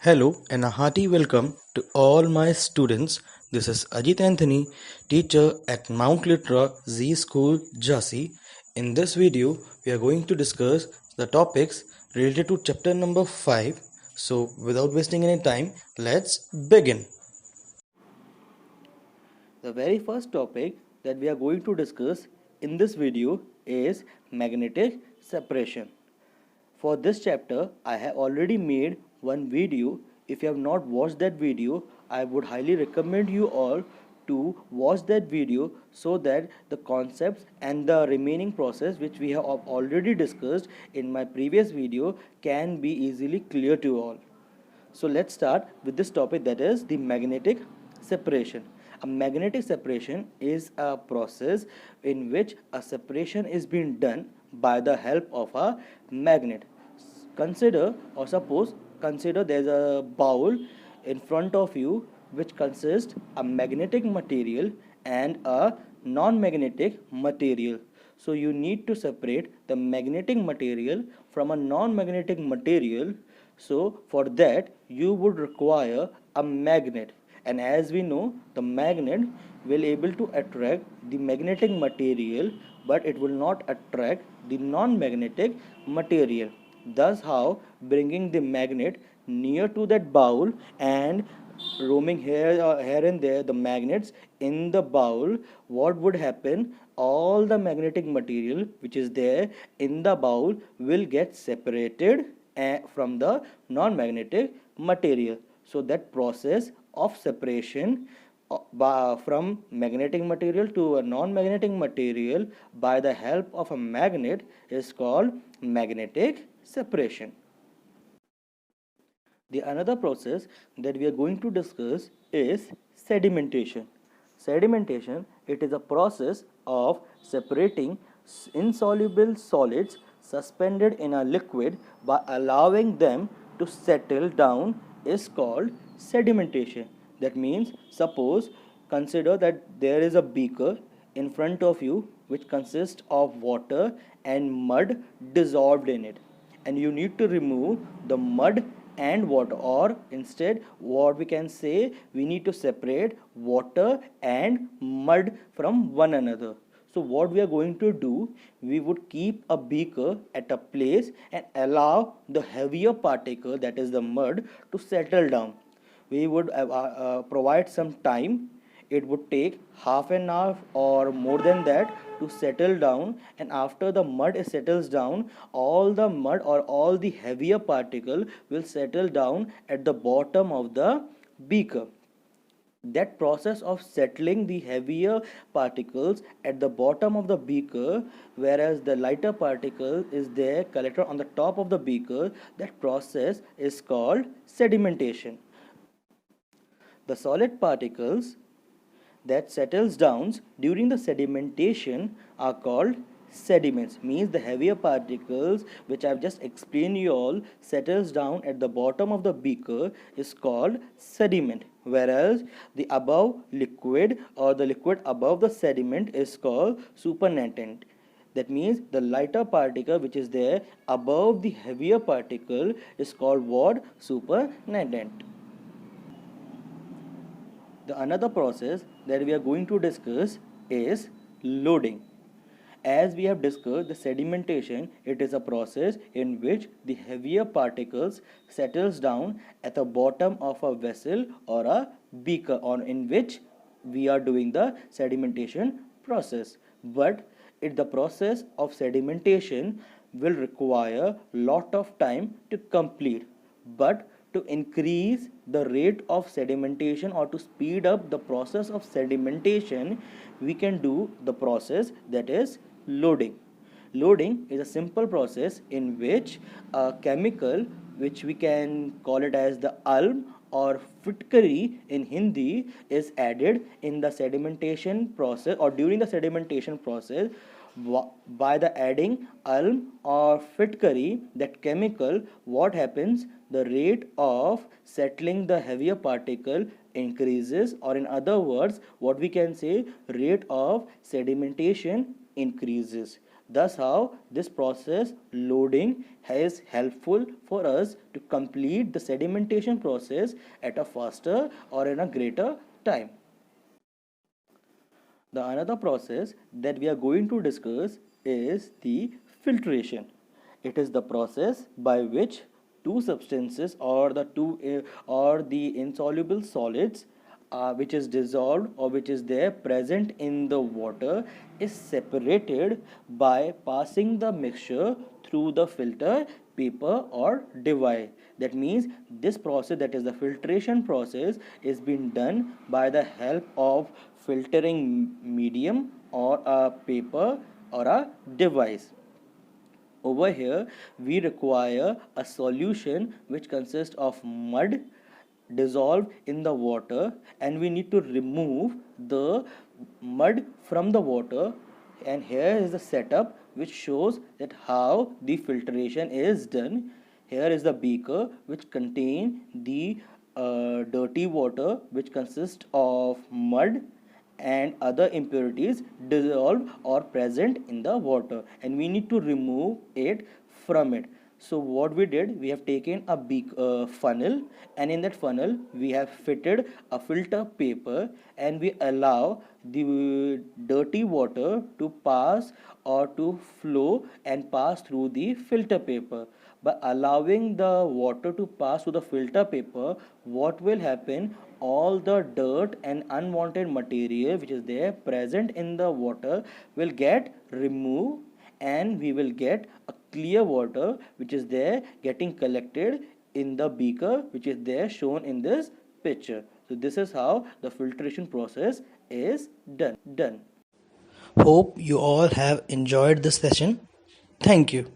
Hello and a hearty welcome to all my students. This is Ajit Anthony, teacher at Mount Litra Z School, Jhansi. In this video, we are going to discuss the topics related to chapter number 5. So, without wasting any time, let's begin. The very first topic that we are going to discuss in this video is magnetic separation. For this chapter, I have already made one video. If you have not watched that video, I would highly recommend you all to watch that video so that the concepts and the remaining process which we have already discussed in my previous video can be easily clear to all. So let's start with this topic, that is the magnetic separation. A magnetic separation is a process in which a separation is being done by the help of a magnet. Consider there's a bowl in front of you which consists a magnetic material and a non-magnetic material. So you need to separate the magnetic material from a non-magnetic material. So for that you would require a magnet, and as we know, the magnet will able to attract the magnetic material, but it will not attract the non-magnetic material. Thus how bringing the magnet near to that bowl and roaming here and there the magnets in the bowl, what would happen, all the magnetic material which is there in the bowl will get separated from the non-magnetic material. So that process of separation from magnetic material to a non-magnetic material by the help of a magnet is called magnetic separation. The another process that we are going to discuss is sedimentation. Sedimentation, it is a process of separating insoluble solids suspended in a liquid by allowing them to settle down is called sedimentation. That means, suppose, consider that there is a beaker in front of you which consists of water and mud dissolved in it, and you need to remove the mud and water, or instead what we can say, we need to separate water and mud from one another. So what we are going to do, we would keep a beaker at a place and allow the heavier particle, that is the mud, to settle down. We would provide some time. It would take half an hour or more than that to settle down, and after the mud settles down, all the mud or all the heavier particle will settle down at the bottom of the beaker. That process of settling the heavier particles at the bottom of the beaker, whereas the lighter particle is there collected on the top of the beaker, that process is called sedimentation. The solid particles that settles down during the sedimentation are called sediments. Means the heavier particles which I've just explained you all settles down at the bottom of the beaker is called sediment, whereas the above liquid or the liquid above the sediment is called supernatant. That means the lighter particle which is there above the heavier particle is called what? Supernatant. The another process that we are going to discuss is loading. As we have discussed, the sedimentation, it is a process in which the heavier particles settles down at the bottom of a vessel or a beaker, or in which we are doing the sedimentation process. But the process of sedimentation will require lot of time to complete. But to increase the rate of sedimentation or to speed up the process of sedimentation, we can do the process that is loading. Loading is a simple process in which a chemical, which we can call it as the alum or fitkari in Hindi, is added in the sedimentation process or during the sedimentation process. By the adding alum or fitkari, that chemical, what happens, the rate of settling the heavier particle increases, or in other words what we can say, rate of sedimentation increases. Thus how this process loading is helpful for us to complete the sedimentation process at a faster or in a greater time. The another process that we are going to discuss is the filtration. It is the process by which two substances or the insoluble solids which is dissolved or which is there present in the water is separated by passing the mixture through the filter paper or device. That means this process, that is the filtration process, is being done by the help of filtering medium or a paper or a device. Over here we require a solution which consists of mud dissolved in the water, and we need to remove the mud from the water. And here is the setup which shows that how the filtration is done. Here is the beaker which contain the dirty water which consists of mud and other impurities dissolved or present in the water, and we need to remove it from it. So what we did, we have taken a big funnel, and in that funnel we have fitted a filter paper, and we allow the dirty water to pass or to flow and pass through the filter paper. By allowing the water to pass through the filter paper, what will happen, all the dirt and unwanted material which is there present in the water will get removed, and we will get a clear water which is there getting collected in the beaker which is there shown in this picture. So this is how the filtration process is done. Hope you all have enjoyed this session. Thank you.